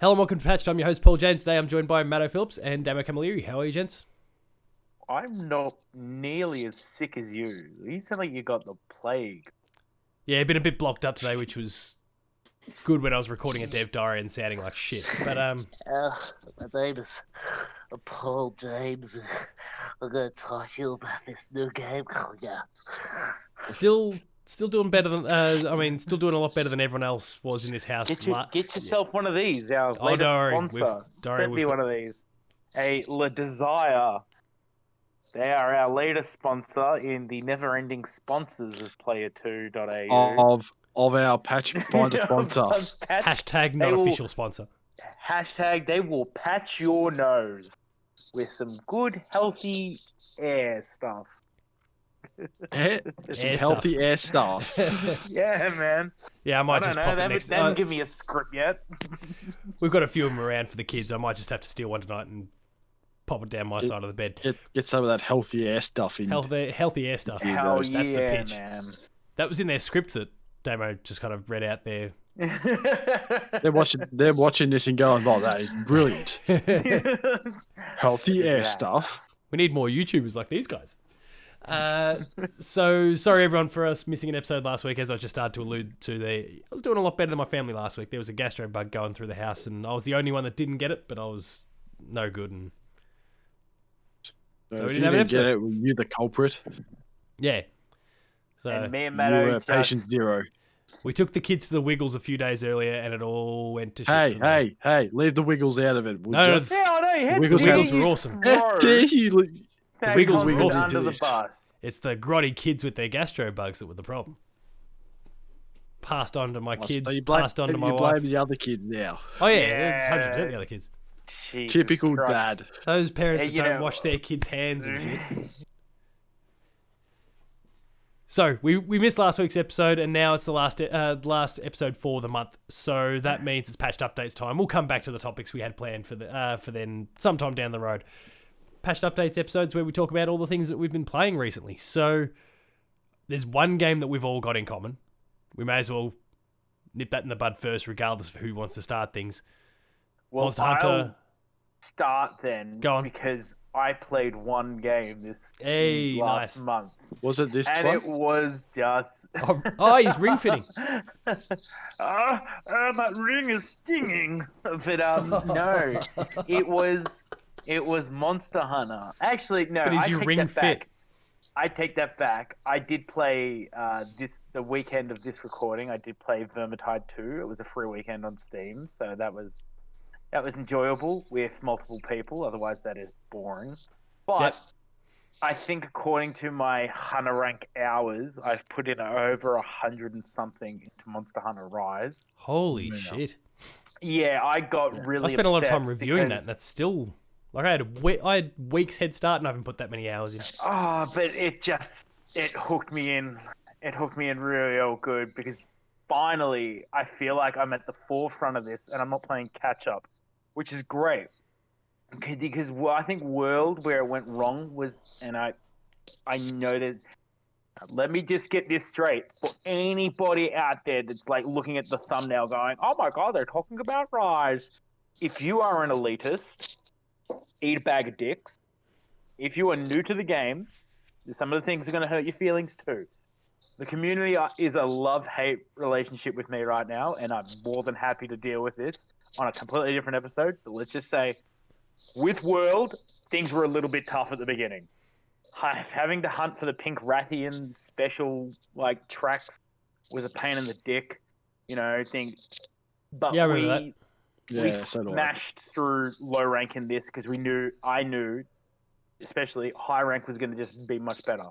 Hello and welcome to Patched. I'm your host, Paul James. Today I'm joined by Matto Phillips and Damo. How are you, gents? I'm not nearly as sick as you. You sound like you got the plague. Yeah, been a bit blocked up today, which was good when I was recording a dev diary and sounding like shit. But My name is Paul James. I'm going to talk to you about this new game coming out. still doing better than still doing a lot better than everyone else was in this house. Get yourself one of these. Our latest sponsor. Send me one of these. A Le Desire. They are our latest sponsor in the never-ending sponsors of Player2.au. Of our patch finder sponsor. Hashtag not official sponsor. Hashtag they will patch your nose with some good, healthy air stuff. Healthy air stuff. Yeah, man. Yeah, I might just pop it next. They haven't given me a script yet. We've got a few of them around for the kids. I might just have to steal one tonight and pop it down my side of the bed. Get some of that healthy air stuff in. Healthy air stuff. Hell That's the pitch. Man. That was in their script that Damo just kind of read out there. They're watching this and going, "Oh, that is brilliant." Healthy air stuff. We need more YouTubers like these guys. So sorry everyone for us missing an episode last week. As I just started to allude to, I was doing a lot better than my family last week. There was a gastro bug going through the house, and I was the only one that didn't get it, but I was no good. And so we didn't have an episode. Get it, were you the culprit? Yeah. So and me and Matto you were patient zero. We took the kids to the Wiggles a few days earlier, and it all went to shit. Hey! Leave the Wiggles out of it. No, yeah, I know. The Wiggles were awesome. The Wiggles were awesome. Under the bus. It's the grotty kids with their gastro bugs that were the problem. Passed on to my kids. Passed on to my wife. You blame the other kids now. Oh yeah, it's 100% the other kids. Jesus Typical Christ. dad. Those parents that don't wash their kids' hands and shit. So we missed last week's episode, and now it's the last episode for the month. So that means it's patched updates time. We'll come back to the topics we had planned for then sometime down the road. Patched updates episodes where we talk about all the things that we've been playing recently. So there's one game that we've all got in common. We may as well nip that in the bud first, regardless of who wants to start things. Well, Monster Hunter. I'll start then. Go on. Because I played one game this last month. Was it this and one? It was just... oh, he's ring fitting. My ring is stinging. But no, it was Monster Hunter. Actually, no, but is your ring fit? I take that back. I did play the weekend of this recording. I did play Vermintide 2. It was a free weekend on Steam, so that was enjoyable with multiple people. Otherwise, that is boring. But yep. I think according to my Hunter rank hours, I've put in over 100 and something into Monster Hunter Rise. Holy shit! Yeah, I got really. I spent a lot of time reviewing that, and that's still like I had weeks head start, and I haven't put that many hours in. Oh, but it hooked me in. It hooked me in real good because finally I feel like I'm at the forefront of this, and I'm not playing catch up, which is great. Because I think World, where it went wrong was, and I know that. Let me just get this straight for anybody out there that's like looking at the thumbnail, going, "Oh my god, they're talking about Rise." If you are an elitist, eat a bag of dicks. If you are new to the game, some of the things are going to hurt your feelings too. The community is a love-hate relationship with me right now, and I'm more than happy to deal with this on a completely different episode. But let's just say, with World, things were a little bit tough at the beginning. Having to hunt for the pink Rathian special tracks was a pain in the dick, But yeah, I remember that. We smashed through low rank in this because I knew, especially high rank was going to just be much better.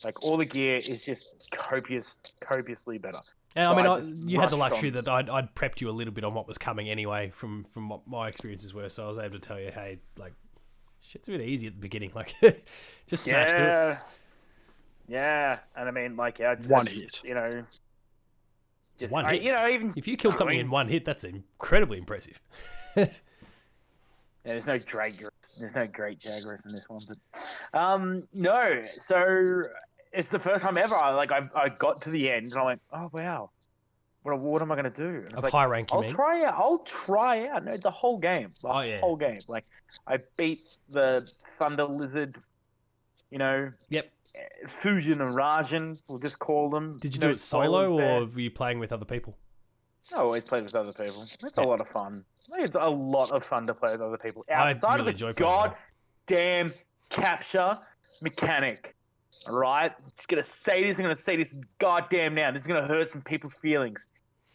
Like all the gear is just copiously better. Yeah, I mean, you had the luxury that I'd prepped you a little bit on what was coming anyway from what my experiences were, so I was able to tell you, hey, shit's a bit easy at the beginning, just smash through it. Yeah, and I mean, one hit. Just one hit. Even if you killed something in one hit, that's incredibly impressive. Yeah, there's no great Jagras in this one, but no. So it's the first time ever. I got to the end and I went, oh wow, what am I gonna do? And it's Of like, high rank, you I'll mean? try out. I'll try out. No, the whole game. The Oh, yeah. whole game. Like, I beat the Thunder Lizard. You know, Yep. Fusion and Rajan. We'll just call them. Did you No do it solo spoilers there. or were you playing with other people? I always play with other people. It's Yeah. a lot of fun. It's a lot of fun to play with other people. I Outside really of enjoy the playing with goddamn capture mechanic. Alright? Just gonna say this, I'm gonna say this goddamn now. This is gonna hurt some people's feelings.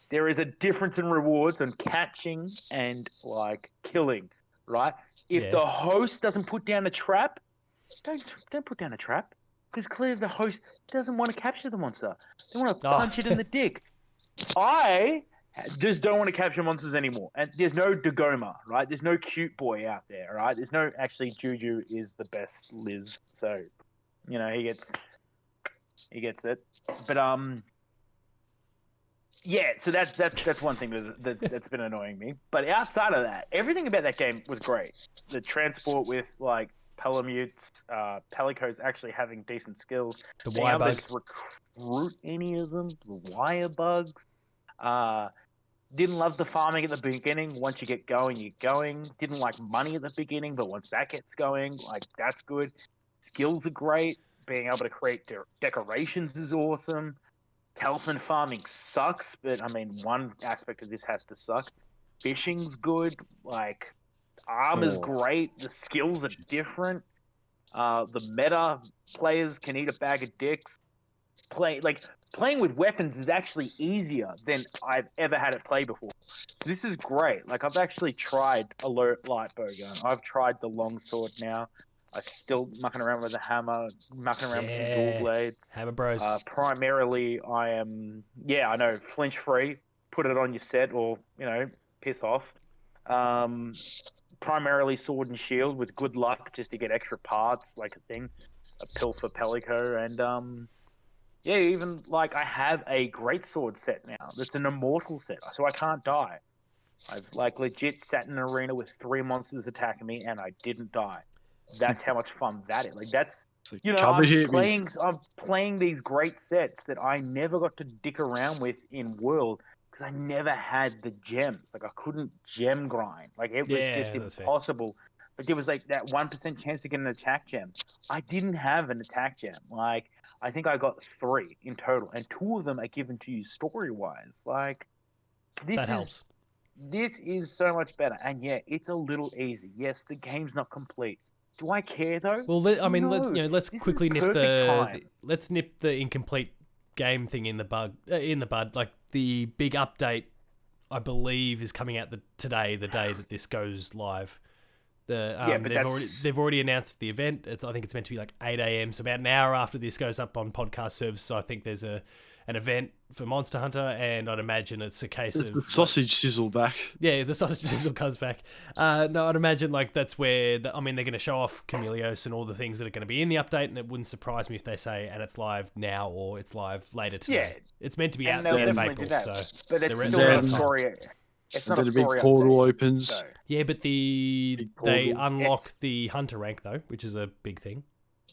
There is a difference in rewards on catching and like killing. Right? If Yeah. the host doesn't put down a trap, don't put down a trap. Because clearly the host doesn't want to capture the monster. They want to Oh. punch it in the dick. I just don't want to capture monsters anymore. And there's no Dagoma, right? There's no cute boy out there, right? There's no actually Juju is the best Liz, so you know he gets it. But yeah. So that's one thing that's been annoying me. But outside of that, everything about that game was great. The transport with like Palamutes, Pelico's actually having decent skills. The Being wire able to bug. just recruit any of them, the wire bugs. Didn't love the farming at the beginning. Once you get going, you're going. Didn't like money at the beginning, but once that gets going, like that's good. Skills are great. Being able to create decorations is awesome. Talisman farming sucks, but I mean, one aspect of this has to suck. Fishing's good. Like, armor's great. The skills are different. The meta players can eat a bag of dicks. Playing with weapons is actually easier than I've ever had it play before. This is great. Like, I've actually tried a light bow gun. I've tried the longsword now. I still mucking around with the hammer, mucking around with the dual blades. Hammer Bros. Primarily, I am, I know, flinch free. Put it on your set or, piss off. Primarily sword and shield with good luck just to get extra parts, like a thing. A pill for Pelico. And, even like I have a greatsword set now. That's an immortal set, so I can't die. I've like legit sat in an arena with 3 monsters attacking me and I didn't die. That's how much fun that is. Like that's I'm playing these great sets that I never got to dick around with in World because I never had the gems. Like I couldn't gem grind. Like it was just impossible. But there was like that 1% chance to get an attack gem. I didn't have an attack gem. Like I think I got 3 in total, and 2 of them are given to you story-wise. Like helps. This is so much better, and it's a little easy. Yes, the game's not complete. Do I care though? Well, let's quickly nip let's nip the incomplete game thing in the bud. Like the big update, I believe, is coming out today, the day that this goes live. They've already announced the event. I think it's meant to be like 8 a.m. So about an hour after this goes up on podcast service. So I think there's an event for Monster Hunter, and I'd imagine it's a case of the sausage sizzle back. Yeah, the sausage sizzle comes back. No, I'd imagine like that's where they're going to show off Chameleos and all the things that are going to be in the update, and it wouldn't surprise me if they say and it's live now or it's live later today. Yeah, it's meant to be out at the end of April, but it's still not a story. It's not a big portal opens. So. Yeah, but they unlock the hunter rank though, which is a big thing.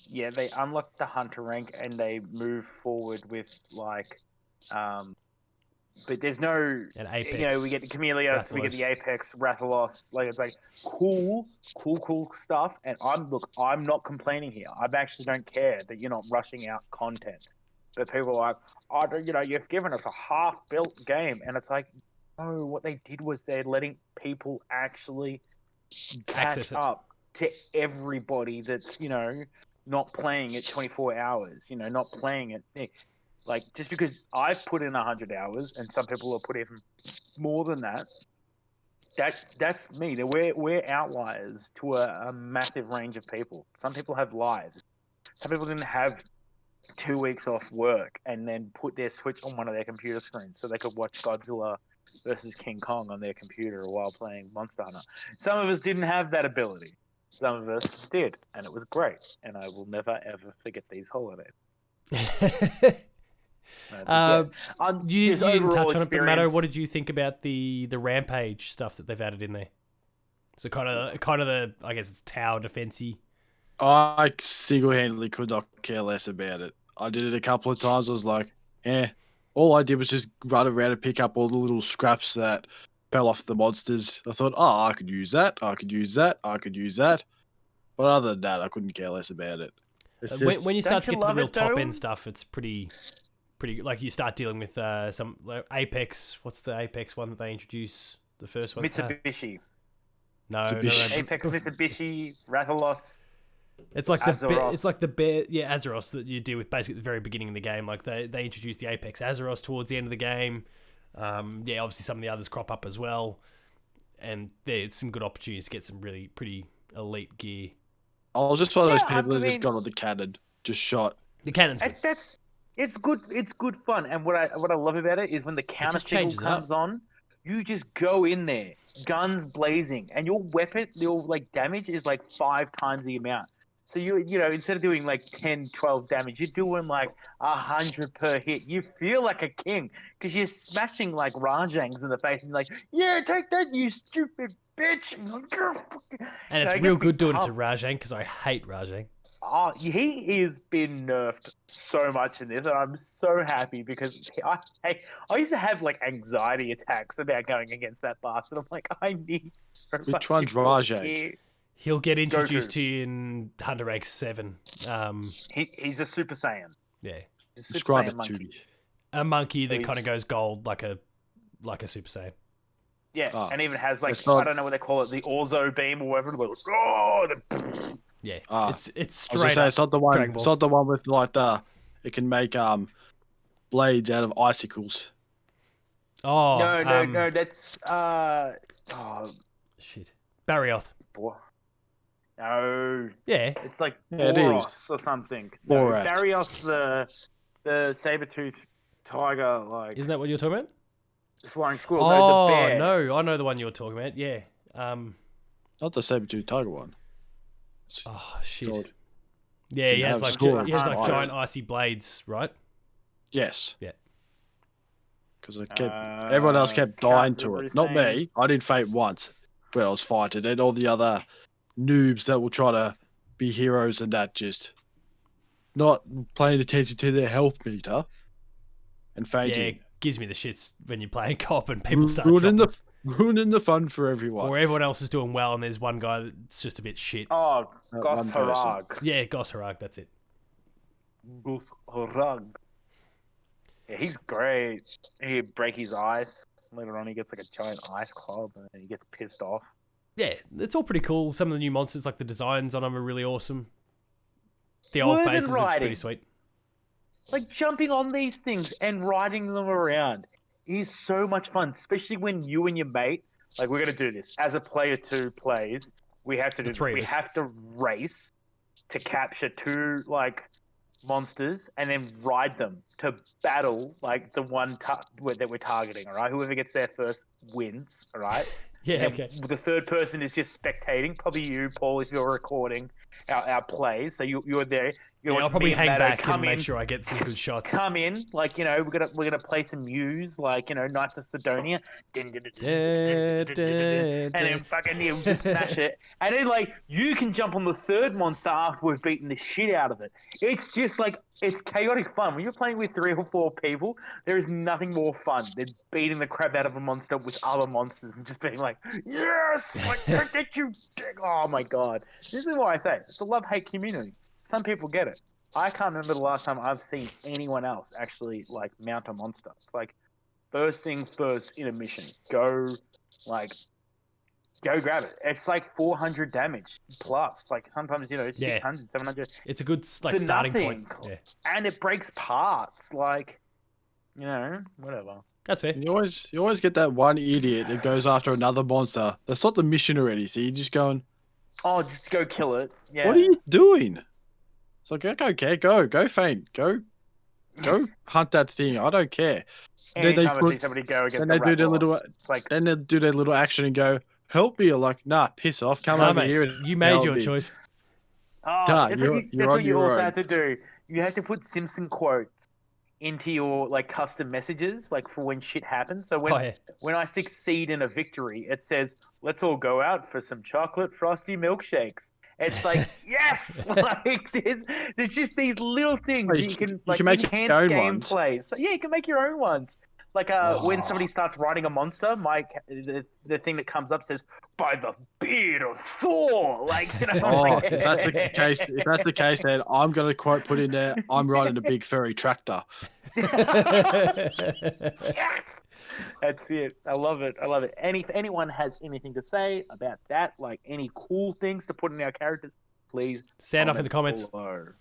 Yeah, they unlock the hunter rank and they move forward with like, but there's no an Apex. We get the Chameleos, Rathalos. We get the Apex, Rathalos. Like it's like cool stuff. And I'm not complaining here. I actually don't care that you're not rushing out content. But people are like, you've given us a half-built game, and it's like. No, what they did was they're letting people actually catch up to everybody that's, not playing it 24 hours, not playing it. Like, just because I've put in 100 hours and some people have put even more than that, that's me. We're outliers to a massive range of people. Some people have lives. Some people didn't have 2 weeks off work and then put their Switch on one of their computer screens so they could watch Godzilla versus King Kong on their computer while playing Monster Hunter. Some of us didn't have that ability. Some of us did, and it was great. And I will never ever forget these holidays. You didn't touch on it, but Matto, what did you think about the rampage stuff that they've added in there? So kind of the, I guess it's tower defensey. I single-handedly could not care less about it. I did it a couple of times. I was like, all I did was just run around and pick up all the little scraps that fell off the monsters. I thought, oh, I could use that. I could use that. I could use that. But other than that, I couldn't care less about it. It's just, When you start to Don't you get to the love real it, top though? end stuff, it's pretty like you start dealing with some like Apex. What's the Apex one that they introduce? The first one. Mitsubishi, No, Mitsubishi. Apex, Mitsubishi, Rathalos. It's like Azeroth. it's like the bear, yeah, Azeroth that you deal with basically at the very beginning of the game. Like they introduced the Apex Azeroth towards the end of the game. Yeah, obviously some of the others crop up as well, and there's some good opportunities to get some really pretty elite gear. I was just one of those Yeah, I people that just mean- got on the cannon, just shot. The cannon's good. It's good. It's good fun. And what I love about it is when the counter just signal changes it up. comes on, you just go in there, guns blazing, and your weapon, your like damage is like 5 times the amount. So you know, instead of doing like 10, 12 damage, you're doing like 100 per hit. You feel like a king because you're smashing like Rajangs in the face and you're like, yeah, take that, you stupid bitch. And it's it real gets me good doing it to pumped. Rajang because I hate Rajang. Oh, he is been nerfed so much in this, and I'm so happy because I used to have like anxiety attacks about going against that bastard. I'm like, I need. so Which much one's more Rajang? gear. He'll get introduced Goku. to you in Hunter X7. He's a Super Saiyan. Yeah, He's a Super Describe Saiyan it to monkey. me. a monkey So that he's- kind of goes gold like a Super Saiyan. Yeah, Ah. and even has like It's not- I don't know what they call it, the Orzo beam or whatever. Like, oh, Yeah, Ah. it's I was straight gonna say up. it's not the one. Dragon It's Ball. not the one with like it can make blades out of icicles. Oh no, that's oh shit, Barrioth. boy. No, Yeah, it's like Yeah, it Boros is. or something. Borat. No, Barrios the saber-toothed tiger, like isn't that what you're talking about? flying squirrel. No, the Oh bear. no, I know the one you're talking about. Yeah. Not the saber-tooth tiger one. Oh shit. God. Yeah, he You has have like sword he has like and giant icy blades, right? Yes. Yeah. Because everyone else kept can't dying to remember it. his Not name. me. I didn't faint once when I was fighting, and all the other noobs that will try to be heroes and that just not paying attention to their health meter and Yeah, fainting. it gives me the shits when you're playing cop and people start ruining dropping. ruining the fun for everyone. Or everyone else is doing well and there's one guy that's just a bit shit. Oh, That Gos one person. Harag. Yeah, Goss Harag, that's it. Gos Harag. Yeah, he's great. He break his ice. Later on, he gets like a giant ice club, and then he gets pissed off. Yeah, it's all pretty cool. Some of the new monsters, like the designs on them, are really awesome. The old Woven faces are riding. pretty sweet. Like jumping on these things and riding them around is so much fun, especially when you and your mate, like we're gonna do this as a player 2 plays. We have to do. The three of we us. have to race to capture 2 like monsters and then ride them to battle like the one that we're targeting. All right, whoever gets there first wins. All right. Yeah, And okay. the third person is just spectating. Probably you, Paul, if you're recording our plays. So you're there. You're Yeah, I'll watching probably me and hang Matto back come and make in, sure I get some good shots. come in, like we're gonna play some Muse, like Knights of Sidonia, and then fucking you just smash it, and then like you can jump on the third monster after we've beaten the shit out of it. It's just like it's chaotic fun when you're playing with 3 or 4 people. There is nothing more fun than beating the crap out of a monster with other monsters and just being like, yes, like don't get you. Oh my god, this is why I say it's a love-hate community. Some people get it. I can't remember the last time I've seen anyone else actually like mount a monster. It's like first thing first in a mission. Go grab it. It's like 400 damage plus. Like sometimes 600, 700, It's a good like For starting point. nothing. Yeah, and it breaks parts. Like whatever. that's fair. You always get that one idiot that goes after another monster. That's not the mission or anything. You're just going, Oh, just go kill it. Yeah. what are you doing? It's like, okay, go faint, go hunt that thing. I don't care. Then they Anytime I put- see somebody go against then they do their Rathalos, little- it's like Then they do their little action and go, help me. Or like, nah, piss off. Come No, over mate, here. And you made help your me. choice. Nah, that's you're what on you your also own. have to do. You have to put Simpson quotes into your like custom messages, like for when shit happens. So when Oh yeah. when I succeed in a victory, it says, "Let's all go out for some chocolate frosty milkshakes." It's like, yes, like there's just these little things Well, that you you can- can you like can make your enhance own ones. gameplay. So yeah, you can make your own ones. Like when somebody starts riding a monster, the thing that comes up says, "By the beard of Thor." Like, you know, I'm Oh, like, if that's the case, then I'm gonna put in there. I'm riding a big furry tractor. yes, that's it. I love it. I love it. If anyone has anything to say about that, like any cool things to put in our characters, please Sound off in the comment comments.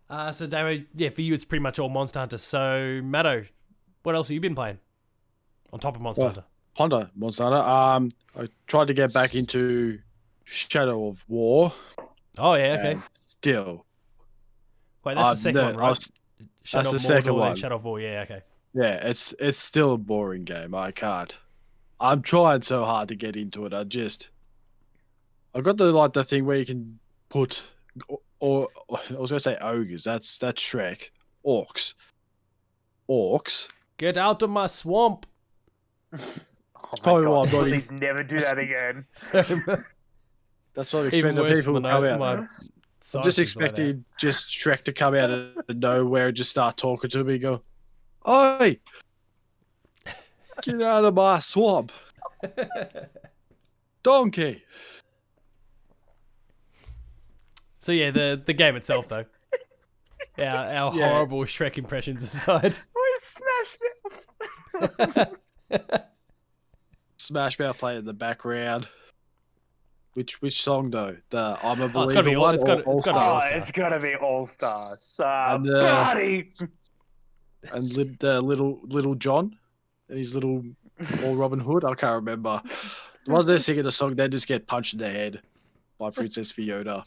below. So Damo, yeah, for you it's pretty much all Monster Hunter. So Matto, what else have you been playing on top of Monster Hunter? Monster Hunter. I tried to get back into Shadow of War. Oh yeah, okay. And still, Wait, that's the second no, one, right? Shadow the of second Mordor, one. then Shadow of War. Yeah, okay. yeah, it's still a boring game. I can't. I'm trying so hard to get into it. I got the thing where you can put or I was gonna say ogres. That's Shrek. Orcs. Get out of my swamp. Oh my probably why God, I'm not please never do that again. So That's what I'm even expecting worse people for to come out. my I'm size just is like that. expecting just Shrek to come out of nowhere and just start talking to me and go, "Oi, get out of my swamp, donkey." So yeah, the game itself though. Our Yeah. horrible Shrek impressions aside. Where's Smash Mouth? Smash Mouth playing in the background. Which song though? The I'm a Oh, it's gotta be Believer all- one it's or gotta- it's gotta be All All Oh, Star. it's gotta be All Stars. And, Buddy. and the little John and his little or Robin Hood. I can't remember. The ones they're singing the song, they just get punched in the head by Princess Fiona.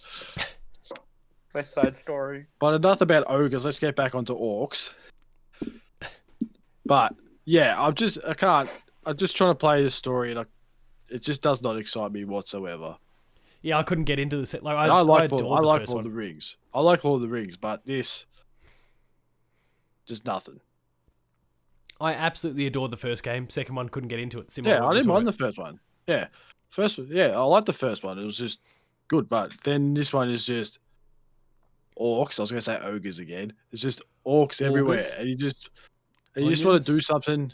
West Side Story. But enough about ogres. Let's get back onto orcs. But yeah, I'm just trying to play the story, and it just does not excite me whatsoever. Yeah, I couldn't get into the set. Like And I like adored Lord, I the like first Lord one. of the Rings. I like Lord of the Rings, but this just nothing. I absolutely adored the first game. Second one couldn't get into it. Similar Yeah, to I what we didn't were mind the talking first one. Yeah, I like the first one. It was just good, but then this one is just orcs. I was gonna say ogres again. It's just orcs everywhere, Ogres? and you just want to do something.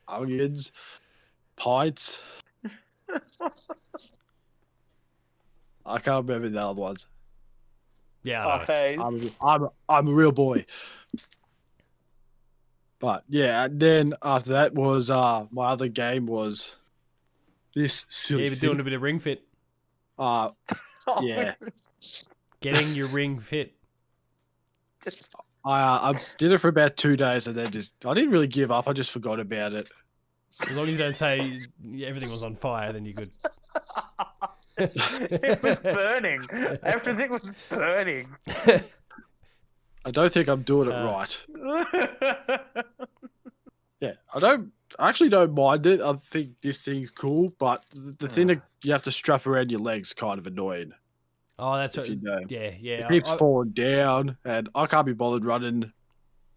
Onions, pints. I can't remember the other ones. Yeah, I know. Buffets. I'm a real boy. But yeah, and then after that was my other game was this Yeah, silly you've been doing a bit of ring fit. Oh, yeah. Getting your ring fit. I did it for about 2 days and then I didn't really give up. I just forgot about it. As long as you don't say everything was on fire, then you're good. It was burning. Everything was burning. I don't think I'm doing it right. Yeah, I actually don't mind it. I think this thing's cool, but the thing that you have to strap around your legs kind of annoying. Oh, that's If what. you know. Yeah, yeah. It keeps falling down, and I can't be bothered running.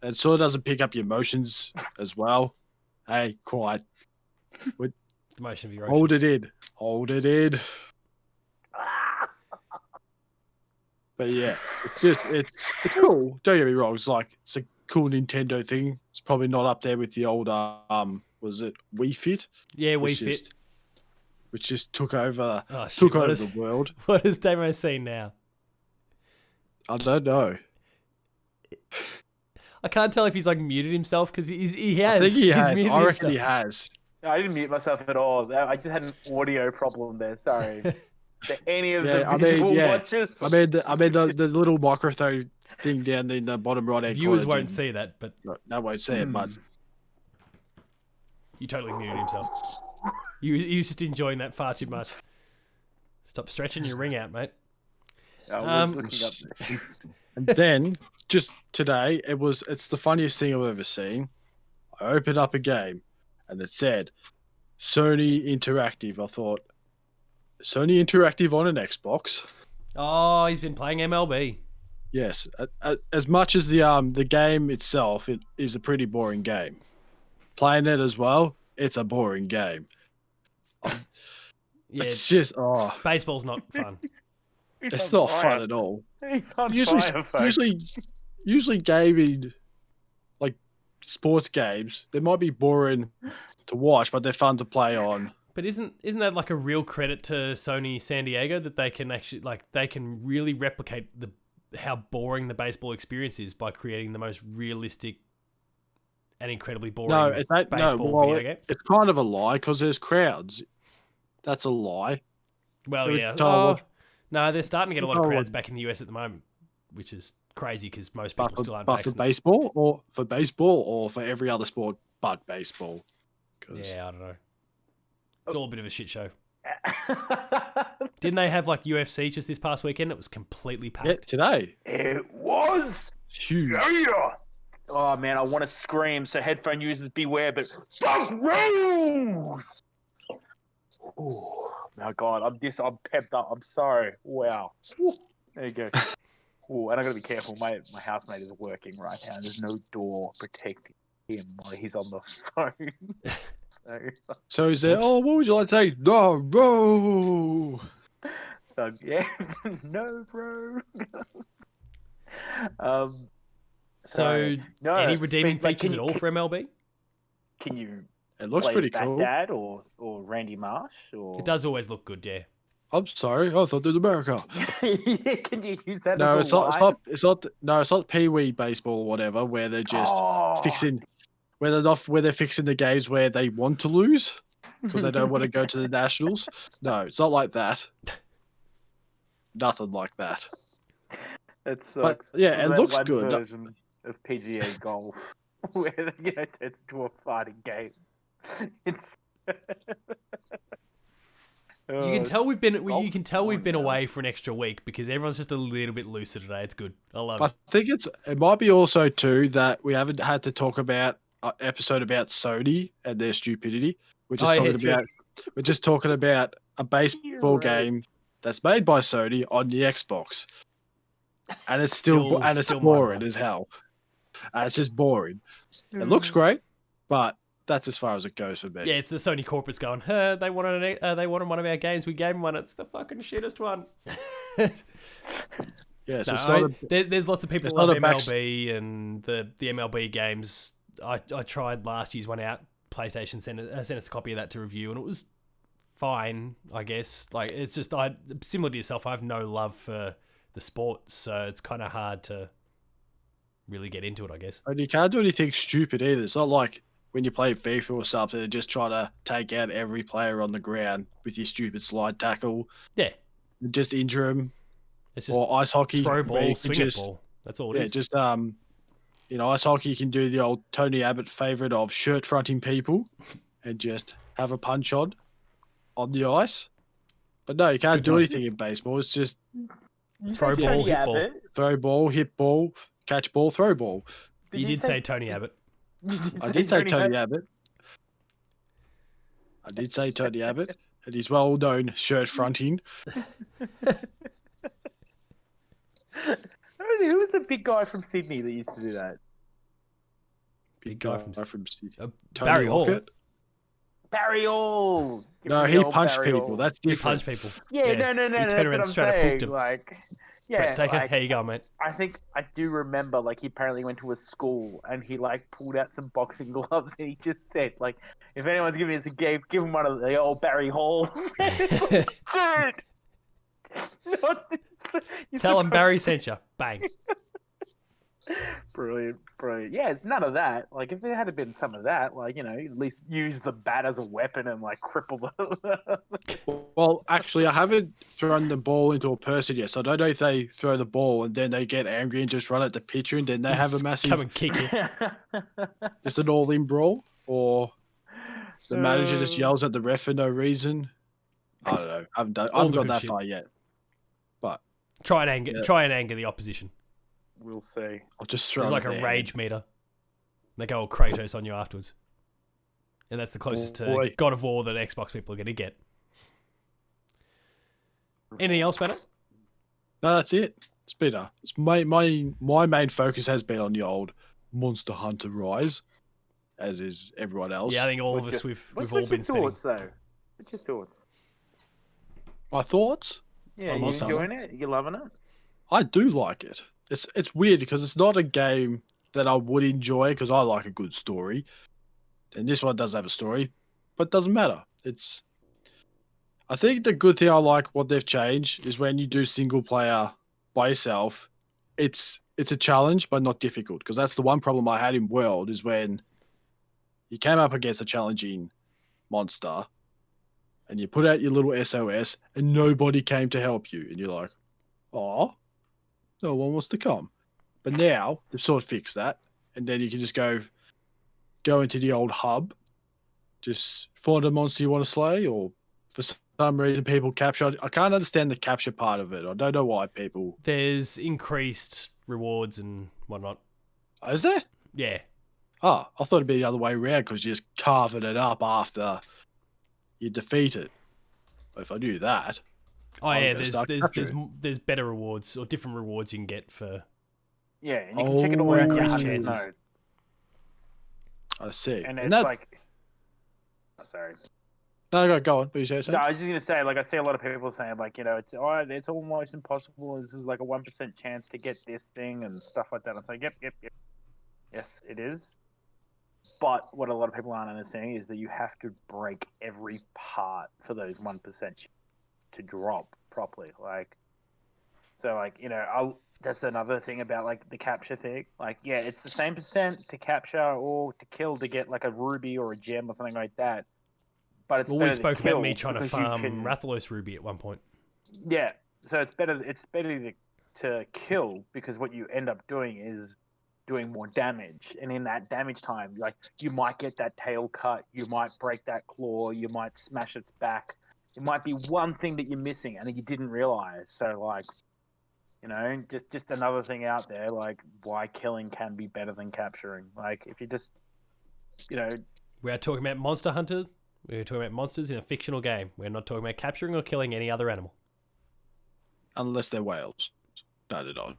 And sort of doesn't pick up your emotions as well. Hey, quiet. The motion of your Hold it in. Hold it in. But yeah, it's cool. Don't get me wrong. It's a cool Nintendo thing. It's probably not up there with the old was it Wii Fit? Yeah, Wii which Fit. just- which just took over Oh, shit, took what over is- the world. What has Damo seen now? I don't know. I can't tell if he's like muted himself because he has. I think he He's has. muted I reckon he himself. has. I didn't mute myself at all. I just had an audio problem there. Sorry. To any of Yeah, the I mean, visual yeah. watchers. I mean the little microphone thing down in the bottom right hand corner. Viewers won't see that, but No, won't see it, but you totally muted himself. You was just enjoying that far too much. Stop stretching your ring out, mate. I was looking up. and then just today it's the funniest thing I've ever seen. I opened up a game and it said Sony Interactive. I thought Sony Interactive on an Xbox. Oh, he's been playing MLB. Yes, as much as the game itself, it is a pretty boring game. Playing it as well, it's a boring game. Yeah, It's just baseball's not fun. He's it's on not fire. fun at all. He's on Usually, fire, folks. usually gaming, like sports games, they might be boring to watch, but they're fun to play on. But isn't that like a real credit to Sony San Diego that they can actually they can really replicate how boring the baseball experience is by creating the most realistic and incredibly boring No, it ain't. No, baseball well, video game? it's kind of a lie because there's crowds. That's a lie. Well, every yeah. time I watch- No, they're starting to get a lot of every time I crowds watch- back in the US at the moment, which is crazy because most people still aren't But for vaccinated. baseball or for every other sport but baseball. 'Cause- Yeah, I don't know. It's all a bit of a shit show. Didn't they have like UFC just this past weekend? It was completely packed. Yeah, today. It was. It's huge. Yeah. Oh man, I want to scream. So headphone users beware, but fuck rules. Oh my god, I'm pepped up. I'm sorry. Wow. Woo. There you go. Ooh, and I gotta be careful. My housemate is working right now. And there's no door protecting him while he's on the phone. So is there? Whoops. Oh, what would you like to say? No. So yeah, no, bro. So, no, any redeeming but, like, features at all for MLB? Can you It looks play pretty Bat cool. Dad or Randy Marsh or? It does always look good, yeah. I'm sorry. I thought it was America. Yeah, can you use that? No, as it's a not. It's line? not. It's not. No, it's not Pee Wee baseball or whatever, where they're just Oh. fixing. Where they're fixing the games where they want to lose because they don't want to go to the Nationals. No, it's not like that. Nothing like that. It But sucks. yeah, it That looks one good. version of PGA golf where they turns into a fighting game. It's. You can tell we've been golf you can tell we've been now. away for an extra week because everyone's just a little bit looser today. It's good. I love I it. think it might be also too that we haven't had to talk about an episode about Sony and their stupidity. We're just Oh, yeah, talking true. about we're just talking about a baseball right. game that's made by Sony on the Xbox, and it's still it's still boring mobile. as hell. And it's just boring. It Mm. looks great, but that's as far as it goes for me. Yeah, it's the Sony corporates going, they wanted one of our games. We gave them one. It's the fucking shittest one. Yeah, so No, it's not there's lots of people it's who love not a back- MLB and the MLB games. I tried last year's one out. PlayStation sent us a copy of that to review, and it was fine, I guess. Like, it's just similar to yourself. I have no love for the sport, so it's kind of hard to really get into it, I guess. and you can't do anything stupid either. It's not like when you play FIFA or something and just try to take out every player on the ground with your stupid slide tackle Yeah, and just injure them. it's just Or ice hockey, throw where you ball, can swing just, it ball. That's all it yeah, is. just ice hockey. You can do the old Tony Abbott favorite of shirt fronting people and just have a punch on the ice. But no, you can't Good do times. anything in baseball. It's just Throw Tony ball, hit ball. Abbott? throw ball, hit ball, catch ball, throw ball. You did say Tony Abbott. I did say Tony Abbott. I did say Tony Abbott, and he's well known shirt fronting. Who was the big guy from Sydney that used to do that? Big guy from Sydney. Uh, Tony Barry Hall. Lockett. Barry Hall. Give No, me he the old punched Barry people. Hall. That's You different. punch people. Yeah, Yeah. no. He That's turned around what and I'm straight up saying. hooked him. Like, yeah, Brett Staker, like, here you go, mate. I think I do remember, like, he apparently went to a school and he, like, pulled out some boxing gloves and he just said, like, if anyone's giving us a game, give him one of the old Barry Hall. Dude! Not this- you're Tell him supposed- Barry sent you. Bang. Brilliant. Yeah, none of that. Like, if there had been some of that, like, you know, at least use the bat as a weapon and, like, cripple the... Well, actually, I haven't thrown the ball into a person yet, so I don't know if they throw the ball and then they get angry and just run at the pitcher and then they have a Just massive, come and kick you. just an all-in brawl, or the manager just Uh, yells at the ref for no reason. I don't know. I haven't All got the good that shit. far yet. Try and Yeah. anger the opposition. We'll see. I'll just throw There's it like a there. rage meter. They go all Kratos on you afterwards. And that's the closest to Boy. God of War that Xbox people are going to get. Anything else, Matto? No, that's it. It's better. It's my main focus has been on the old Monster Hunter Rise, as is everyone else. Yeah, I think all of What's us, your- we've What's all your been spending. thoughts, though? What's your thoughts? My thoughts? Yeah, I'm you also- enjoying it? You loving it? I do like it. It's weird because it's not a game that I would enjoy because I like a good story, and this one does have a story, but it doesn't matter. I think the good thing I like what they've changed is when you do single player by yourself, it's a challenge but not difficult because that's the one problem I had in World is when you came up against a challenging monster and you put out your little SOS and nobody came to help you and you're like, oh, no one wants to come. But now they've sort of fixed that, and then you can just go into the old hub, just find a monster you want to slay, or for some reason people capture. I can't understand the capture part of it. I don't know why people. There's increased rewards and whatnot. Oh, is there? Yeah. Oh, I thought it'd be the other way around because you're just carving it up after you defeat it. But if I do that, Oh I'm yeah, gonna start capturing. there's better rewards or different rewards you can get for. Yeah, and you can check it all out in your increased hunter's chances. mode. I see. And And it's that, like, oh, sorry. no, go on. What you say? No, I was just gonna say, like, I see a lot of people saying, like, it's almost impossible. This is like a 1% chance to get this thing and stuff like that. It's like, yep. Yes, it is. But what a lot of people aren't understanding is that you have to break every part for those 1% to drop properly. Like, so, like, that's another thing about, like, the capture thing. Like, yeah, it's the same percent to capture or to kill to get, like, a ruby or a gem or something like that. But it's Well, better we spoke to kill about me trying to because you farm can- Rathalos Ruby at one point. Yeah, so it's better to kill because what you end up doing is doing more damage, and in that damage time, like, you might get that tail cut, you might break that claw, you might smash its back. It might be one thing that you're missing and that you didn't realize. So, like, just another thing out there, like, why killing can be better than capturing. Like, if you just, We are talking about monster hunters. We're talking about monsters in a fictional game. We're not talking about capturing or killing any other animal. unless they're whales. No, they're not.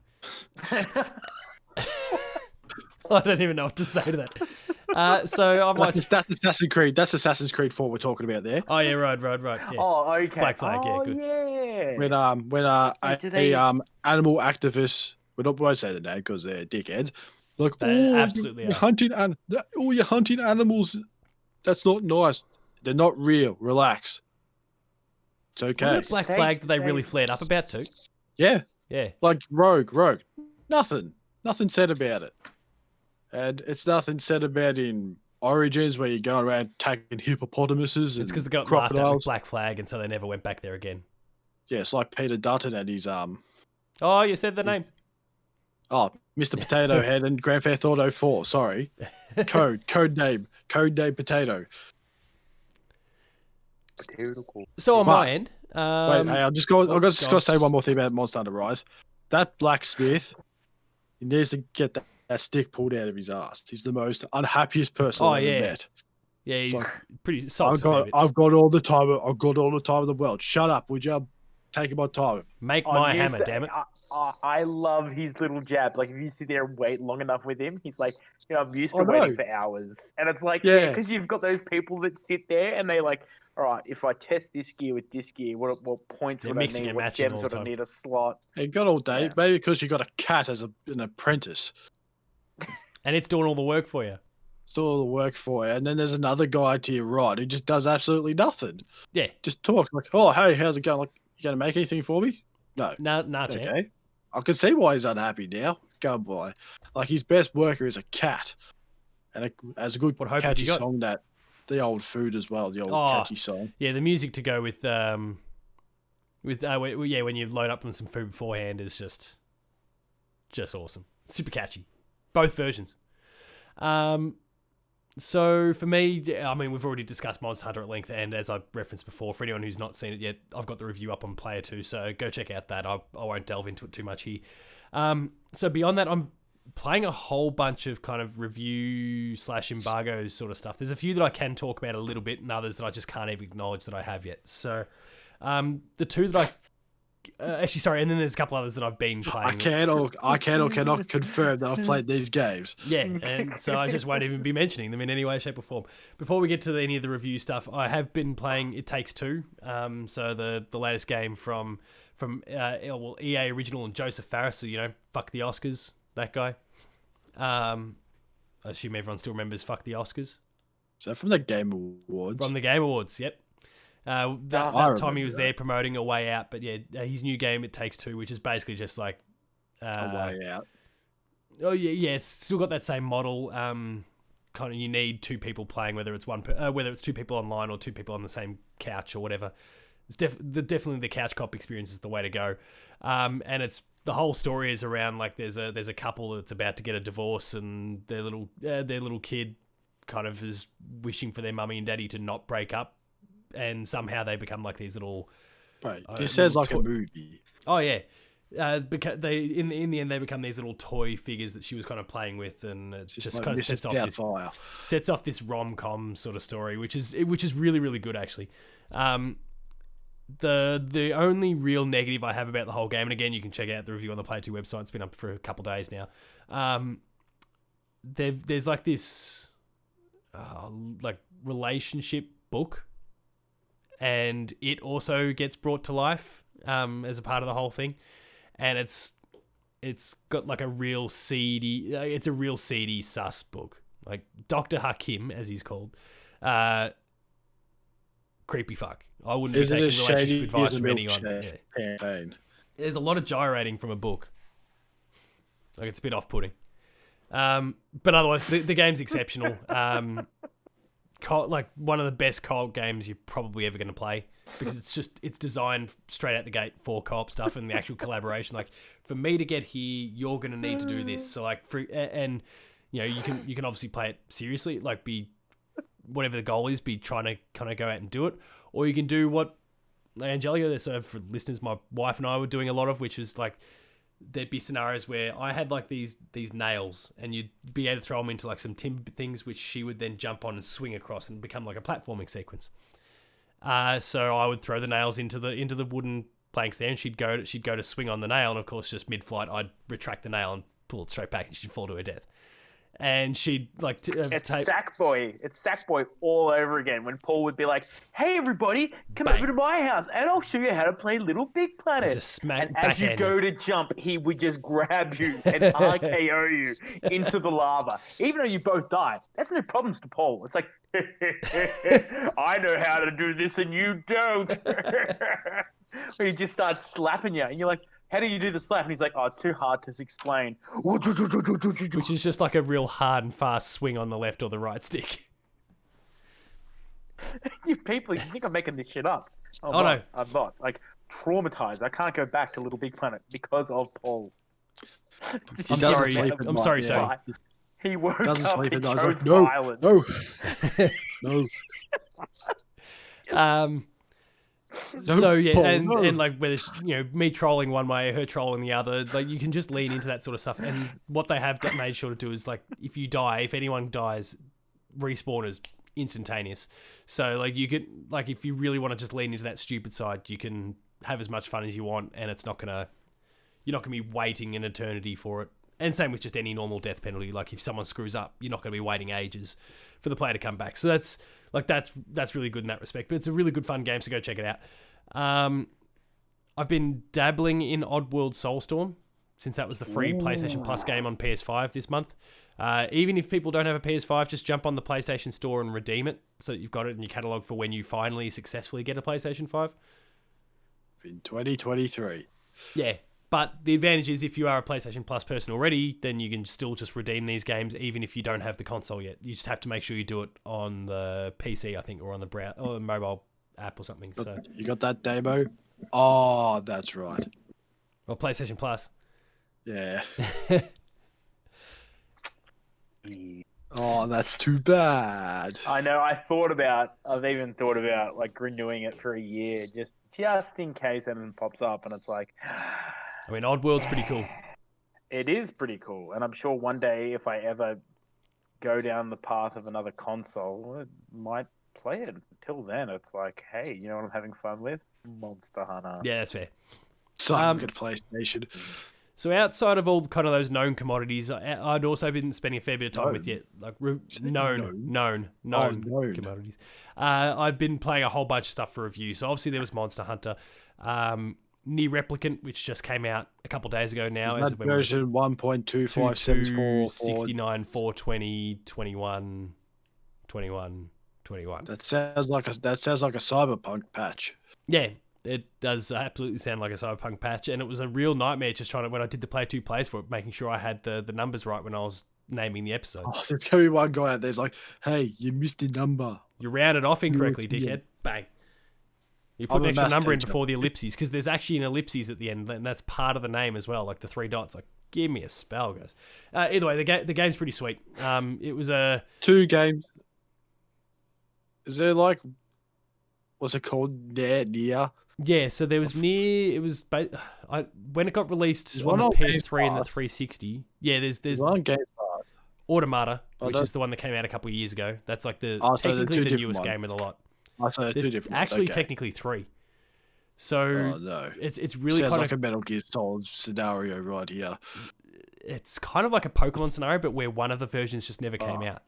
I don't even know what to say to that. So I might. That's Assassin's Creed. That's Assassin's Creed 4 we're talking about there. Oh yeah, right. Yeah. Oh, okay. Black Flag, yeah, Oh, good. yeah. When Do they- animal activists, we won't say the name because they're dickheads. Like, They absolutely you're are. hunting you're hunting animals. That's not nice. They're not real. Relax. It's okay. Wasn't it Black They- Flag that they they- really flared up about too? Yeah, Yeah. like Rogue. Nothing said about it. And it's nothing said about in Origins where you're going around attacking hippopotamuses and It's because they got laughed at with crocodiles. Black Flag, and so they never went back there again. Yeah, it's like Peter Dutton and his Oh, you said the name. Mr. Potato Head and Grand Theft Auto 4. Sorry, code name Potato. So on But- my end, Wait, hey, I've just got go to on. say one more thing about Monster Hunter Rise. That blacksmith, he needs to get that stick pulled out of his ass. He's the most unhappiest person I've ever met. yeah, he's like, pretty solid. I've got all the time. I've got all the time in the world. Shut up, would you? Taking my time. Make Oh, my yes, hammer, damn it. I love his little jab. Like, if you sit there and wait long enough with him, he's like, I'm used to I waiting know. for hours. And it's like, Yeah. because you've got those people that sit there and they like, all right, if I test this gear with this gear, what points They're would I mixing need? and What matching gems all would the I time. need a slot? You got all day. Yeah. Maybe because you got a cat as an apprentice. And it's doing all the work for you. It's all the work for you. And then there's another guy to your right who just does absolutely nothing. Yeah. Just talk like, oh, hey, how's it going? Like, you going to make anything for me? No. Nah, champ. Okay. I can see why he's unhappy now. Go by. Like, his best worker is a cat. And as a good What hope have you catchy got? song, that the old food as well, the old Oh. catchy song. Yeah, the music to go with when you load up on some food beforehand is just awesome. Super catchy. Both versions. So for me, I mean, we've already discussed Monster Hunter at length, and as I referenced before, for anyone who's not seen it yet, I've got the review up on Player 2, so go check out that. I won't delve into it too much here. So beyond that, I'm playing a whole bunch of kind of review/embargo sort of stuff. There's a few that I can talk about a little bit, and others that I just can't even acknowledge that I have yet. So the two that actually, sorry, and then there's a couple others that I've been playing. I can or cannot confirm that I've played these games. Yeah, and so I just won't even be mentioning them in any way, shape, or form. Before we get to any of the review stuff, I have been playing It Takes Two, so the latest game from EA Original and Joseph Fares, so, you know, fuck the Oscars, that guy. I assume everyone still remembers fuck the Oscars. Is that from the Game Awards? From the Game Awards, yep. That time he was there promoting A Way Out, but yeah, his new game It Takes Two, which is basically just like A Way Out. Oh yeah, it's still got that same model. Kind of, you need two people playing, whether it's whether it's two people online or two people on the same couch or whatever. It's definitely the couch cop experience is the way to go. And it's the whole story is around like there's a couple that's about to get a divorce, and their little kid kind of is wishing for their mummy and daddy to not break up. And somehow they become like these little. Right, it says like a movie. Oh yeah, because they in the end they become these little toy figures that she was kind of playing with, and it just like kind of sets off this rom-com sort of story, which is really really good actually. The only real negative I have about the whole game, and again you can check out the review on the Play 2 website. It's been up for a couple of days now. There's like this like relationship book. And it also gets brought to life as a part of the whole thing, and it's got like a real seedy sus book, like Dr. Hakim as he's called, creepy fuck. I wouldn't be taking relationship advice from anyone. Yeah. There's a lot of gyrating from a book, like it's a bit off-putting, but otherwise the game's exceptional. Like one of the best co-op games you're probably ever going to play, because it's designed straight out the gate for co-op stuff and the actual collaboration. Like, for me to get here, you're going to need to do this. So like, and you know, you can obviously play it seriously, like be whatever the goal is, be trying to kind of go out and do it, or you can do what Angelica, so for listeners, my wife and I were doing a lot of, which was like, there'd be scenarios where I had like these nails, and you'd be able to throw them into like some timber things, which she would then jump on and swing across and become like a platforming sequence. So I would throw the nails into the wooden planks there, and she'd go to swing on the nail, and of course just mid-flight I'd retract the nail and pull it straight back, and she'd fall to her death. And she'd like it's Sackboy all over again, when Paul would be like, "Hey everybody, come over to my house and I'll show you how to play Little Big Planet." And just smack, and as you go to jump, he would just grab you and RKO you into the lava, even though you both die. That's no problems to Paul. It's like, I know how to do this and you don't. He just starts slapping you, and you're like, "How do you do the slap?" And he's like, "Oh, it's too hard to explain." Which is just like a real hard and fast swing on the left or the right stick. You people, you think I'm making this shit up? No, I'm not. Like, traumatized. I can't go back to Little Big Planet because of Paul. I'm sorry, yeah. He woke Doesn't up, sleep he at night. chose Like, no, violence. no. So yeah, Paul, and no. and like whether me trolling one way, her trolling the other, like you can just lean into that sort of stuff. And what they have made sure to do is, like, if anyone dies, respawn is instantaneous. So like you could, like, if you really want to just lean into that stupid side, you can have as much fun as you want, and you're not gonna be waiting an eternity for it. And same with just any normal death penalty. Like, if someone screws up, you're not gonna be waiting ages for the player to come back. So that's really good in that respect. But it's a really good fun game, so go check it out. I've been dabbling in Oddworld Soulstorm since that was the free PlayStation Plus game on PS5 this month. Even if people don't have a PS5, just jump on the PlayStation Store and redeem it, so that you've got it in your catalog for when you finally successfully get a PlayStation 5. In 2023. Yeah. But the advantage is, if you are a PlayStation Plus person already, then you can still just redeem these games even if you don't have the console yet. You just have to make sure you do it on the PC, I think, or on the or the mobile app or something. So You got that, Damo? Oh, that's right. or PlayStation Plus. Yeah. Oh, that's too bad. I know. I've even thought about like renewing it for a year, just in case anything pops up, and it's like, I mean, Oddworld's pretty cool. it is pretty cool, and I'm sure one day if I ever go down the path of another console, I might play it. Until then, it's like, hey, you know what I'm having fun with? Monster Hunter. Yeah, that's fair. So good PlayStation. So outside of all kind of those known commodities, I'd also been spending a fair bit of time with known commodities. I've been playing a whole bunch of stuff for review. So obviously there was Monster Hunter, Nier Replicant, which just came out a couple days ago now. Is that version 1.2574 69 420 21 21 21. That sounds like a Cyberpunk patch. Yeah, it does absolutely sound like a Cyberpunk patch, and it was a real nightmare just trying to, when I did the play 2 plays for it, making sure I had the numbers right when I was naming the episode. Oh, there's gonna be one guy out there's like, hey, you missed a number. You rounded off incorrectly, dickhead. Bang. You put an extra number in before the ellipses, because there's actually an ellipses at the end, and that's part of the name as well, like the 3 dots. Like, give me a spell, guys. Either way, the game's pretty sweet. It was a 2 games. Is there like, what's it called? Nier? Yeah, so there was Nier. It was when it got released on the on PS3 and the PS5. 360. Yeah, there's One Game Pass. Automata, which that's- is the one that came out a couple of years ago. That's like the Oh, so they're technically two the different newest ones. game of the lot. I say they're There's 2 different actually ones. Okay. technically 3. So Oh no. it's really Sounds kind like of a Metal Gear Solid scenario right here. it's kind of like a Pokemon scenario, but where one of the versions just never came out.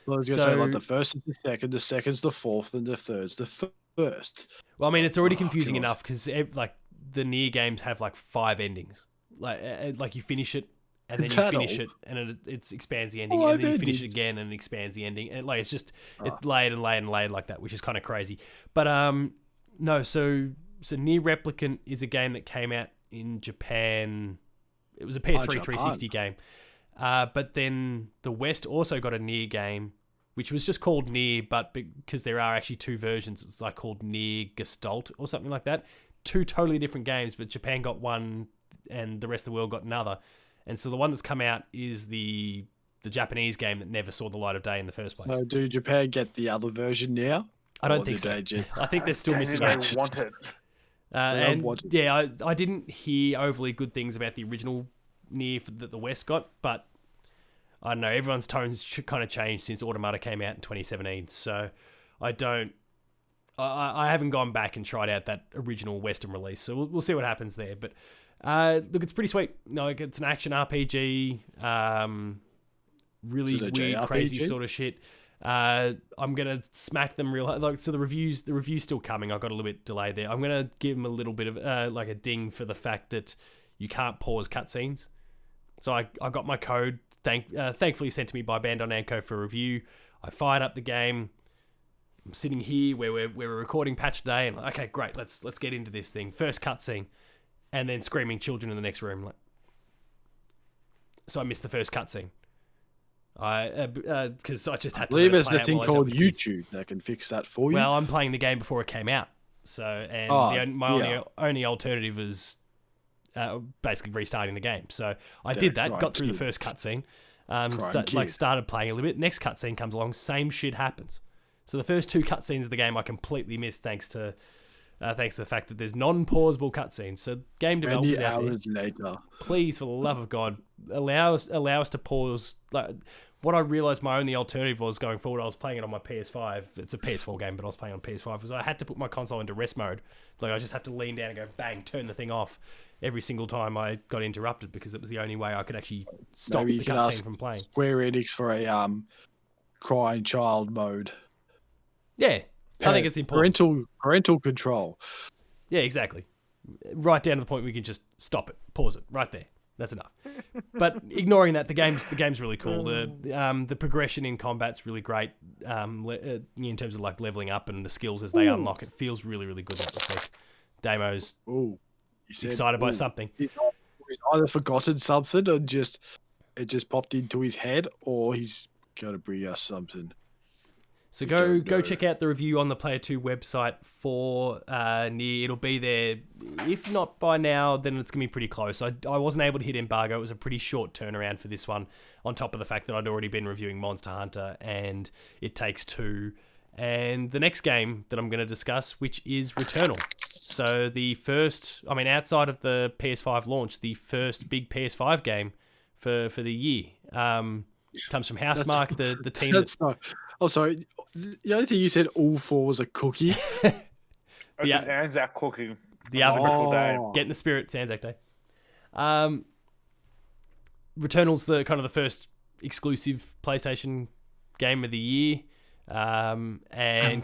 I was gonna say like So- the first is the second's the fourth, and the third's the first. Well, I mean, it's already Oh, confusing God. enough because like the Nier games have like 5 endings. Like you finish it, and then you Returnal. finish it, and it expands the ending, Oh, and I've then you finish it ended. again, and it expands the ending, and like it's just Oh. it's layered and layered and layered like that, which is kind of crazy. But no, so Nier Replicant is a game that came out in Japan. It was a PS3 Japan. 360 game, but then the West also got a Nier game, which was just called Nier, but because there are actually 2 versions, it's like called Nier Gestalt or something like that. 2 totally different games, but Japan got one and the rest of the world got another. And so the one that's come out is the Japanese game that never saw the light of day in the first place. So do Japan get the other version now? I don't Or think did so. they just- I think they're still Don't missing they out. want it? They And want it. yeah, I didn't hear overly good things about the original Nier that the West got, but I don't know, everyone's tones kind of changed since Automata came out in 2017. So I haven't gone back and tried out that original Western release. So we'll see what happens there. But look, it's pretty sweet. No, like, it's an action RPG, really Is it a weird, crazy JRPG? sort of shit. I'm gonna smack them real hard. Like, so the review's still coming. I got a little bit delayed there. I'm gonna give them a little bit of like a ding for the fact that you can't pause cutscenes. So I got my code thankfully sent to me by Bandai Namco for review. I fired up the game. I'm sitting here where we're recording patch today, and okay, great, let's get into this thing. First cutscene, and then screaming children in the next room. Like, so I missed the first cutscene. Because I just had I to. believe let it there's play a out thing while I dealt called with kids. YouTube that can fix that for you. Well, I'm playing the game before it came out, so and my only alternative was basically restarting the game. So I did that, crying got through the kid. first cutscene, kid. started playing a little bit. Next cutscene comes along, same shit happens. So the first 2 cutscenes of the game I completely missed thanks to the fact that there's non-pausable cutscenes. So game developers many out there, hours later. please, for the love of God, allow us to pause. Like, what I realized my only alternative was going forward. I was playing it on my PS5. It's a PS4 game, but I was playing on PS5. Was I had to put my console into rest mode. Like, I just have to lean down and go bang, turn the thing off every single time I got interrupted, because it was the only way I could actually stop Maybe the you can cutscene ask from playing. Square Enix for a crying child mode. Yeah, I think it's important. Parental control. Yeah, exactly. Right down to the point where we can just stop it, pause it, right there. That's enough. But ignoring that, the game's really cool. The progression in combat's really great. In terms of like leveling up and the skills as they unlock, it feels really, really good in that respect. Damo's Ooh, you said, excited by ooh. something. He's either forgotten something and it just popped into his head, or he's gonna bring us something. So We go don't know. check out the review on the Player 2 website for Nier. It'll be there. If not by now, then it's going to be pretty close. I wasn't able to hit embargo. It was a pretty short turnaround for this one, on top of the fact that I'd already been reviewing Monster Hunter and It Takes Two. And the next game that I'm going to discuss, which is Returnal. So the first, outside of the PS5 launch, the first big PS5 game for the year. Comes from Housemarque, the team that... That's not. Oh, sorry. The only thing you said all for was a cookie. And that cooking. The oven. Wonderful day. Get in the spirit, Anzac Day. Returnal's the kind of the first exclusive PlayStation game of the year. And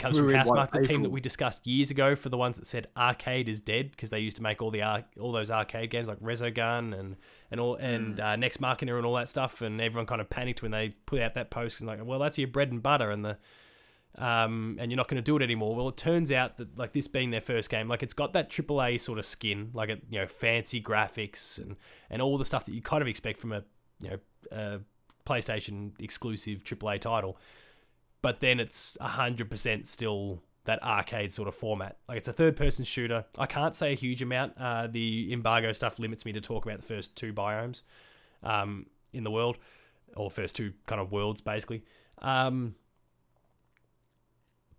comes from Housemarque, the team that we discussed years ago, for the ones that said arcade is dead, because they used to make all those arcade games like Resogun and Next Machina and all that stuff, and everyone kind of panicked when they put out that post, because like, well, that's your bread and butter, and you're not going to do it anymore. Well, it turns out that, like, this being their first game, like, it's got that AAA sort of skin, like, fancy graphics and all the stuff that you kind of expect from a PlayStation exclusive AAA title. But then it's 100% still that arcade sort of format. Like, it's a third-person shooter. I can't say a huge amount. The embargo stuff limits me to talk about the first 2 biomes in the world, or first 2 kind of worlds, basically. But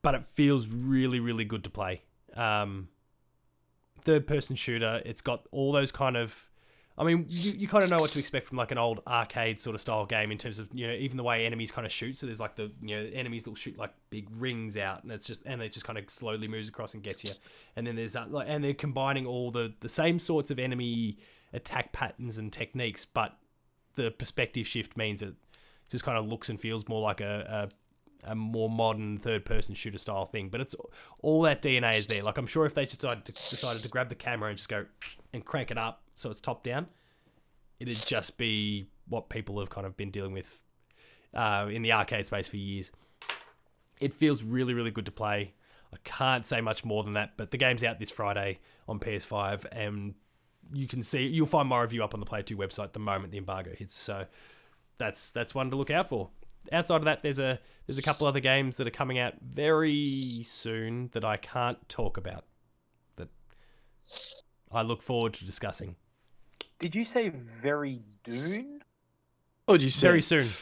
it feels really, really good to play. Third-person shooter. It's got all those kind of... I mean, you kind of know what to expect from like an old arcade sort of style game in terms of, even the way enemies kind of shoot. So there's like the, enemies that will shoot like big rings out, and it just kind of slowly moves across and gets you. And then there's that, and they're combining all the same sorts of enemy attack patterns and techniques, but the perspective shift means it just kind of looks and feels more like a more modern third-person shooter style thing. But it's all that DNA is there. Like, I'm sure if they just decided to grab the camera and just go and crank it up so it's top down, it'd just be what people have kind of been dealing with in the arcade space for years. It feels really, really good to play. I can't say much more than that, but the game's out this Friday on PS5, and you'll find my review up on the Play 2 website the moment the embargo hits. So that's one to look out for. Outside of that, there's a couple other games that are coming out very soon that I can't talk about, that I look forward to discussing. Did you say very Dune? What did you say?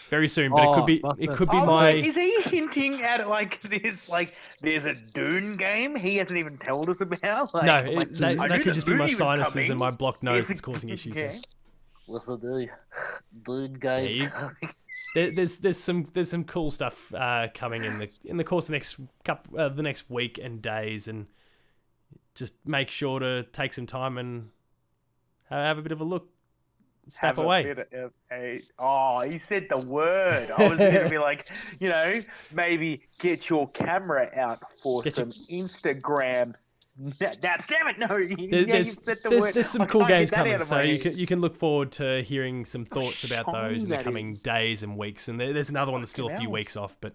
Very soon, but it could be my... Is he hinting at like this, like there's a Dune game he hasn't even told us about? Like, no, that could just be my Dune was sinuses coming. and my blocked nose that's causing issues there. Little Dune game. There's some cool stuff coming in the course of the next week and days, and just make sure to take some time and have a bit of a look. Step away. He said the word. I was going to be like, maybe get your camera out for Instagram. Damn it! No, there's some cool games coming, so you can look forward to hearing some thoughts about those in the coming days and weeks. And there's another one that's still a few weeks off, but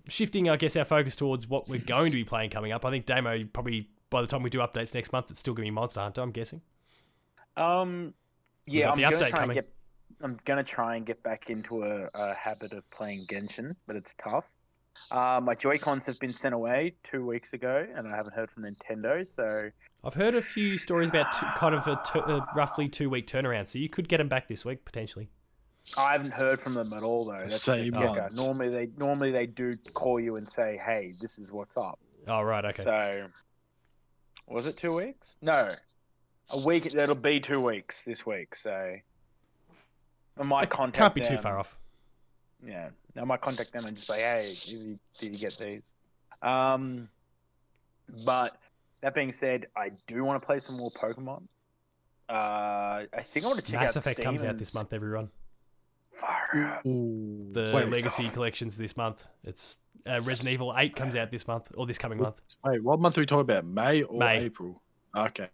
shifting, I guess, our focus towards what we're going to be playing coming up. I think Damo, probably by the time we do updates next month, it's still going to be Monster Hunter, I'm guessing. Yeah, I'm going to try and get back into a habit of playing Genshin, but it's tough. My Joy-Cons have been sent away 2 weeks ago, and I haven't heard from Nintendo, so... I've heard a few stories about kind of a roughly 2-week turnaround, so you could get them back this week, potentially. I haven't heard from them at all, though. That's Same ones. Normally they do call you and say, hey, this is what's up. Oh, right, okay. So, was it 2 weeks? No. A week, it'll be 2 weeks this week, so... I might contact Can't be them. too far off. Yeah. I might contact them and just say, hey, did you get these? But that being said, I do want to play some more Pokemon. I think I want to check out Mass Effect Steam comes out this month, everyone. Ooh. The Legacy Collection's this month. It's Resident Evil 8 comes out this month, or this coming month. Wait, what month are we talking about? May or May. April? Okay.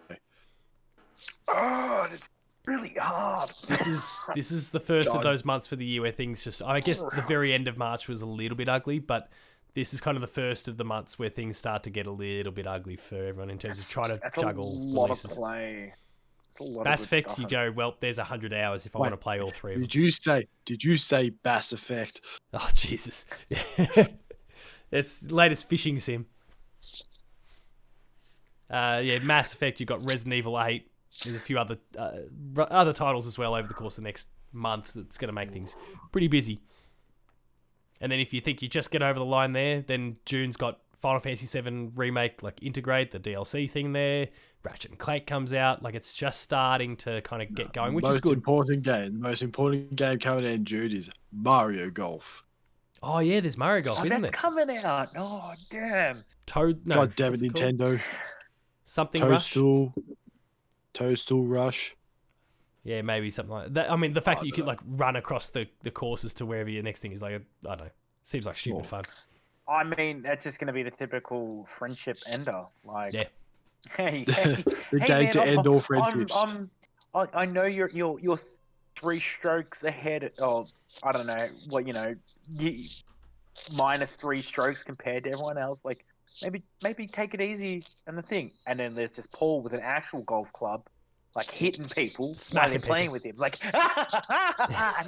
Oh, it's really hard. This is the first of those months for the year where things just... I guess the very end of March was a little bit ugly, but this is kind of the first of the months where things start to get a little bit ugly for everyone in terms of trying to juggle a lot releases. of play. Bass Effect, you go, well, there's 100 hours if I want to play all three of them. Did you say Bass Effect? Oh, Jesus. It's the latest fishing sim. Mass Effect, you've got Resident Evil 8. There's a few other titles as well over the course of the next month that's going to make things pretty busy. And then if you think you just get over the line there, then June's got Final Fantasy VII Remake, like integrate the DLC thing there. Ratchet and Clank comes out. Like, it's just starting to kind of get going, which is good. The most important game coming out in June is Mario Golf. Oh, yeah, there's Mario Golf, isn't that's there? coming out. Oh, damn. God damn it, Nintendo. something rush. Toadstool Rush. Yeah, maybe something like that. I mean, the fact that you could like run across the courses to wherever your next thing is, like, I don't know, seems like stupid fun. I mean, that's just going to be the typical friendship ender. Like, Yeah. hey, The hey, game man, to end all friendships. I know you're 3 strokes ahead. Oh, I don't know what minus 3 strokes compared to everyone else. Like, maybe take it easy and the thing. And then there's just Paul with an actual golf club, like hitting people while they're playing with him. Like, and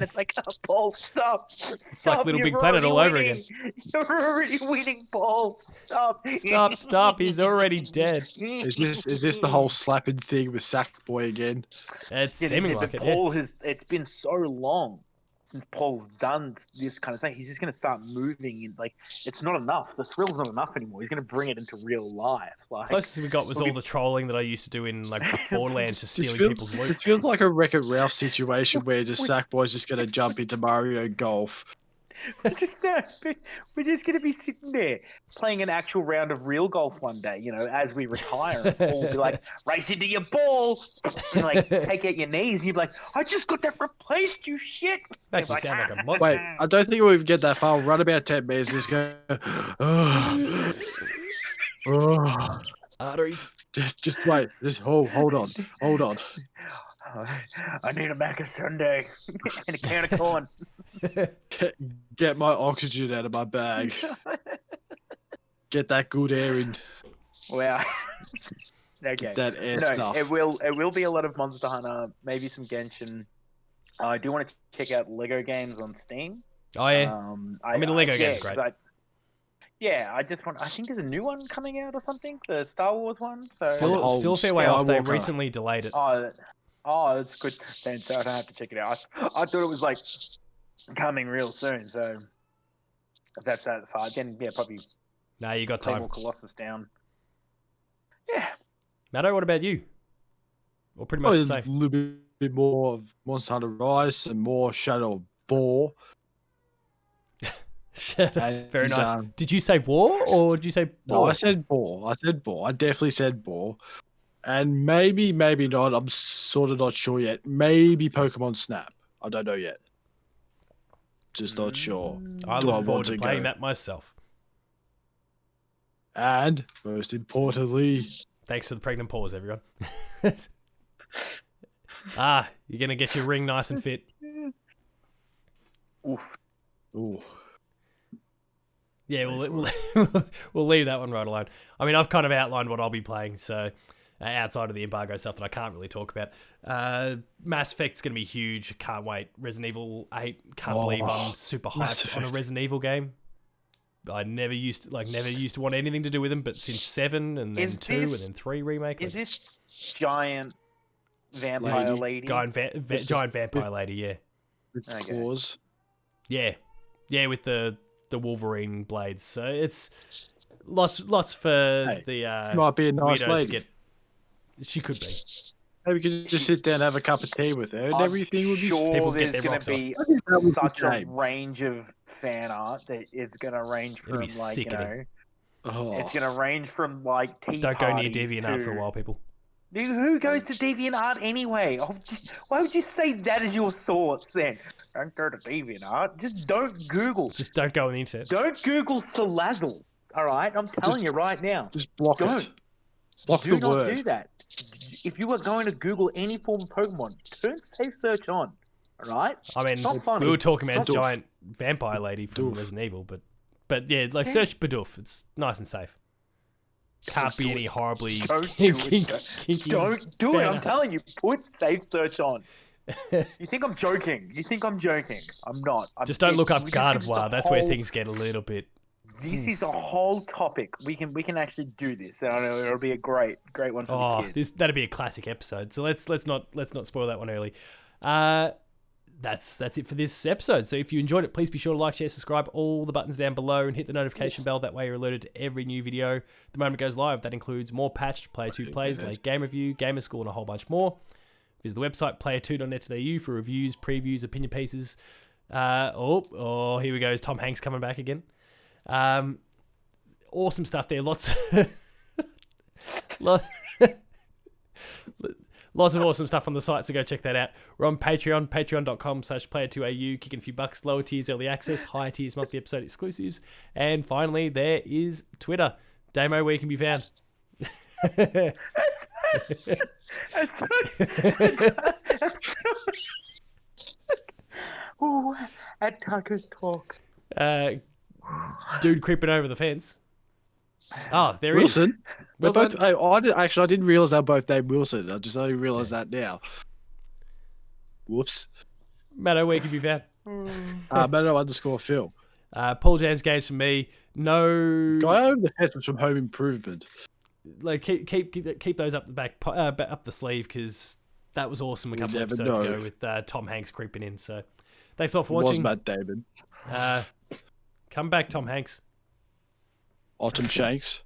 it's like, oh, Paul, stop. It's like Little Big Planet all over again. You're already winning, Paul. Stop. Stop. He's already dead. Is this the whole slapping thing with Sackboy again? It's seeming like it. Paul it's been so long since Paul's done this kind of thing. He's just going to start moving in. Like, it's not enough. The thrill's not enough anymore. He's going to bring it into real life. Like, closest we got was all the trolling that I used to do in like Borderlands, just stealing people's loot. It feels like a Wreck-It Ralph situation where just Sackboy's just going to jump into Mario Golf. We're just going to be sitting there playing an actual round of real golf one day, as we retire. And Paul will be like, race into your ball. And like, take out your knees. And you'd be like, I just got that replaced, you shit. Make you sound like a monster. Wait, I don't think we'll even get that far. We'll run about 10 meters and just go, Arteries. Just wait. Just hold on. I need a Macca Sunday and a can of corn. Get my oxygen out of my bag. Get that good air in. Wow. Okay. Get that air stuff. It will be a lot of Monster Hunter, maybe some Genshin. I do want to check out Lego games on Steam. Oh yeah. I mean, the Lego game's great. I think there's a new one coming out or something, the Star Wars one. So still a fair way off. They recently delayed it. Oh, that's good. Then so I don't have to check it out. I thought it was like coming real soon. So if that's that far, then yeah, probably. No, you got time. More Colossus down. Yeah. Matto, what about you? Or pretty much the same. A little bit more of Monster Hunter Rise and more Shadow of Boar. Very nice. Did you say war or did you say boar? No, I said boar. I definitely said boar. And maybe not. I'm sort of not sure yet. Maybe Pokemon Snap. I don't know yet. Just not sure. I look forward to playing that myself. And most importantly, thanks for the pregnant pause, everyone. You're gonna get your ring nice and fit. Oof. Ooh. Yeah, we'll leave that one right alone. I mean, I've kind of outlined what I'll be playing, so outside of the embargo stuff that I can't really talk about. Mass Effect's going to be huge. Can't wait. Resident Evil 8. Can't believe I'm super hyped on a Resident Evil game. I never used to want anything to do with them, but since 7 and then 2 and then 3 remake. Is this giant vampire lady? Giant vampire lady, yeah. With claws. Yeah. Yeah, with the Wolverine blades. So it's lots for the might be a nice lady. To get. She could be. Maybe we could just sit down and have a cup of tea with her, and everything would be. People there's going to be such a range of fan art that it's going to range from like sickening. It's going to range from like tea. Don't go near DeviantArt for a while, people. Who goes to DeviantArt anyway? Why would you say that as your source then? Don't go to DeviantArt. Just don't Google. Just don't go on the internet. Don't Google Salazzle. All right, I'm telling you right now. Just block it. Block the word. Do not do that. If you are going to Google any form of Pokemon, turn safe search on. All right. I mean, we were talking about giant vampire lady from Resident Evil, but yeah, like search Bidoof. It's nice and safe. Can't be any horribly kinky. Don't do it. I'm telling you, put safe search on. You think I'm joking? I'm not. Just don't look up Gardevoir. That's where things get a little bit. This is a whole topic. We can actually do this. And I know it'll be a great one for the kids. That'd be a classic episode. So let's not spoil that one early. That's it for this episode. So if you enjoyed it, please be sure to like, share, subscribe, all the buttons down below, and hit the notification bell. That way you're alerted to every new video the moment it goes live. That includes more patched Player 2 plays, late game review, gamer school, and a whole bunch more. Visit the website player2.net.au for reviews, previews, opinion pieces. Here we go. Is Tom Hanks coming back again? Awesome stuff there. Lots Lots of awesome stuff on the site, so go check that out. We're on Patreon, patreon.com/player2au, kicking a few bucks, lower tiers, early access, higher tiers, monthly episode exclusives. And finally, there is Twitter. Damo, where you can be found. Ooh, at Tucker's Talks. Dude creeping over the fence. Oh, there he is. Wilson. We're Wilson. both. I didn't realize they're both named Wilson. I just only realized that now. Whoops. Matto, where you can be found. Matto_Phil. Paul James Games from me. No, Guy over the fence was from Home Improvement. like keep those up the back, up the sleeve, because that was awesome a couple of never episodes know. ago with Tom Hanks creeping in. So thanks all for Was watching. Matt Damon. Come back, Tom Hanks. Autumn Shanks.